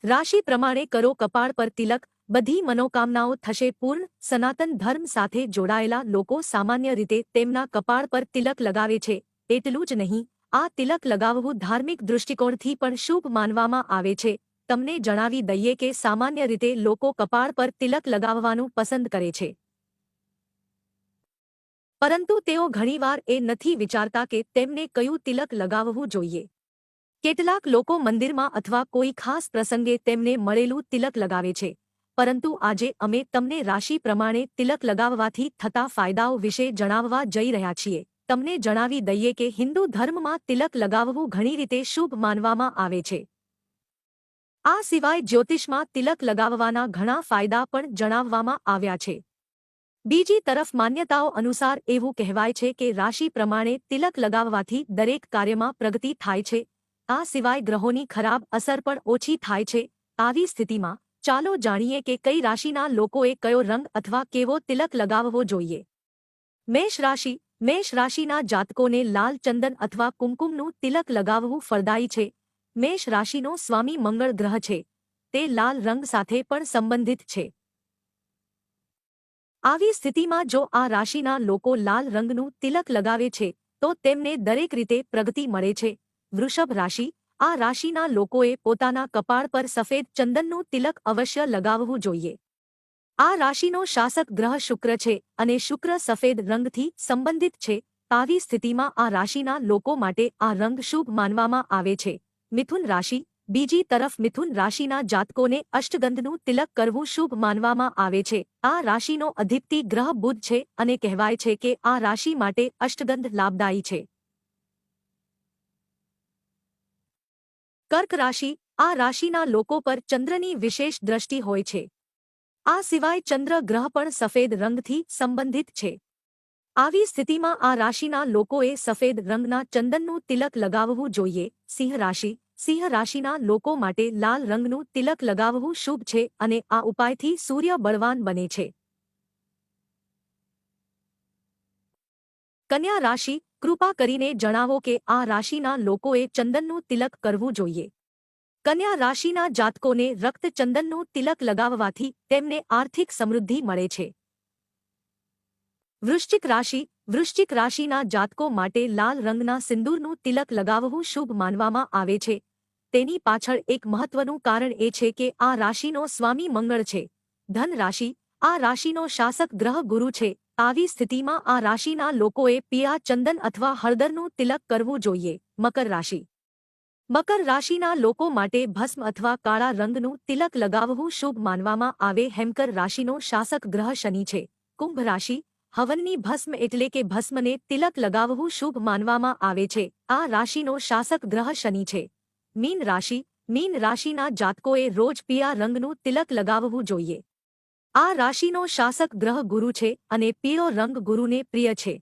રાશિ પ્રમાણે કરો કપાળ પર તિલક, બધી મનોકામનાઓ થશે પૂર્ણ। સનાતન ધર્મ સાથે જોડાયેલા લોકો સામાન્ય રીતે તેમના કપાળ પર તિલક લગાવે છે। એટલું જ નહીં, આ તિલક લગાવવું ધાર્મિક દૃષ્ટિકોણથી પણ શુભ માનવામાં આવે છે। તમને જણાવી દઈએ કે સામાન્ય રીતે લોકો કપાળ પર તિલક લગાવવાનું પસંદ કરે છે, પરંતુ તેઓ ઘણીવાર એ નથી વિચારતા કે તેમને કયું તિલક લગાવવું જોઈએ। કેટલાક લોકો મંદિરમાં અથવા કોઈ ખાસ પ્રસંગે તેમને મળેલું તિલક લગાવે છે, પરંતુ આજે અમે તમને રાશિ પ્રમાણે તિલક લગાવવાથી થતા ફાયદાઓ વિશે જણાવવા જઈ રહ્યા છીએ। તમને જણાવી દઈએ કે હિન્દુ ધર્મમાં તિલક લગાવવું ઘણી રીતે શુભ માનવામાં આવે છે। આ સિવાય જ્યોતિષમાં તિલક લગાવવાના ઘણા ફાયદા પણ જણાવવામાં આવ્યા છે। બીજી તરફ માન્યતાઓ અનુસાર એવું કહેવાય છે કે રાશિ પ્રમાણે તિલક લગાવવાથી દરેક કાર્યમાં પ્રગતિ થાય છે। આ સિવાય ગ્રહોની ખરાબ અસર પણ ઓછી થાય છે। આવી સ્થિતિમાં ચાલો જાણીએ કે કઈ રાશિના લોકોએ કયો રંગ અથવા કેવો તિલક લગાવવો જોઈએ। મેષ રાશિ। મેષ રાશિના જાતકોને લાલ ચંદન અથવા કુમકુમનું તિલક લગાવવું ફળદાયી છે। મેષ રાશિનો સ્વામી મંગળ ગ્રહ છે, તે લાલ રંગ સાથે પણ સંબંધિત છે। આવી સ્થિતિમાં જો આ રાશિના લોકો લાલ રંગનું તિલક લગાવે છે તો તેમને દરેક રીતે પ્રગતિ મળે છે। વૃષભ રાશિ। આ રાશિના લોકોએ પોતાના કપાળ પર સફેદ ચંદનનું તિલક અવશ્ય લગાવવું જોઈએ। આ રાશિનો શાસક ગ્રહ શુક્ર છે અને શુક્ર સફેદ રંગથી સંબંધિત છે। આવી સ્થિતિમાં આ રાશિના લોકો માટે આ રંગ શુભ માનવામાં આવે છે। મિથુન રાશિ। બીજી તરફ મિથુન રાશિના જાતકોને અષ્ટગંધનું તિલક કરવું શુભ માનવામાં આવે છે। આ રાશિનો અધિપતિ ગ્રહ બુધ છે અને કહેવાય છે કે આ રાશિ માટે અષ્ટગંધ લાભદાયી છે। કર્ક રાશિ। આ રાશિના લોકો પર ચંદ્રની વિશેષ દ્રષ્ટિ હોય છે। આ સિવાય ચંદ્ર ગ્રહ પણ સફેદ રંગથી સંબંધિત છે। આવી સ્થિતિમાં આ રાશિના લોકોએ સફેદ રંગના ચંદનનું તિલક લગાવવું જોઈએ। સિંહ રાશિ। સિંહ રાશિના લોકો માટે લાલ રંગનું તિલક લગાવવું શુભ છે અને આ ઉપાયથી સૂર્ય બળવાન બને છે। કન્યા રાશિ। કૃપા કરીને જણાવો કે આ રાશિના લોકોએ ચંદનનું તિલક કરવું જોઈએ। કન્યા રાશિના જાતકોને રક્ત ચંદનનું તિલક લગાવવાથી તેમને આર્થિક સમૃદ્ધિ મળે છે। વૃશ્ચિક રાશિ। વૃશ્ચિક રાશિના જાતકો માટે લાલ રંગના સિંદૂરનું તિલક લગાવવું શુભ માનવામાં આવે છે। તેની પાછળ એક મહત્વનું કારણ એ છે કે આ રાશિનો સ્વામી મંગળ છે। ધન રાશિ। આ રાશિનો શાસક ગ્રહ ગુરુ છે। આવી સ્થિતિમાં આ રાશિના લોકોએ પીળા ચંદન અથવા હળદરનું તિલક કરવું જોઈએ। મકર રાશિ। મકર રાશિના લોકો માટે ભસ્મ અથવા કાળા રંગનું તિલક લગાવવું શુભ માનવામાં આવે। મકર રાશિનો શાસક ગ્રહ શનિ છે। કુંભ રાશિ। હવનની ભસ્મ એટલે કે ભસ્મને તિલક લગાવવું શુભ માનવામાં આવે છે। આ રાશિનો શાસક ગ્રહ શનિ છે। મીન રાશિ। મીન રાશિના જાતકોએ રોજ પીળા રંગનું તિલક લગાવવું જોઈએ। આ રાશિનો શાસક ગ્રહ ગુરુ છે અને પીળો રંગ ગુરુને પ્રિય છે।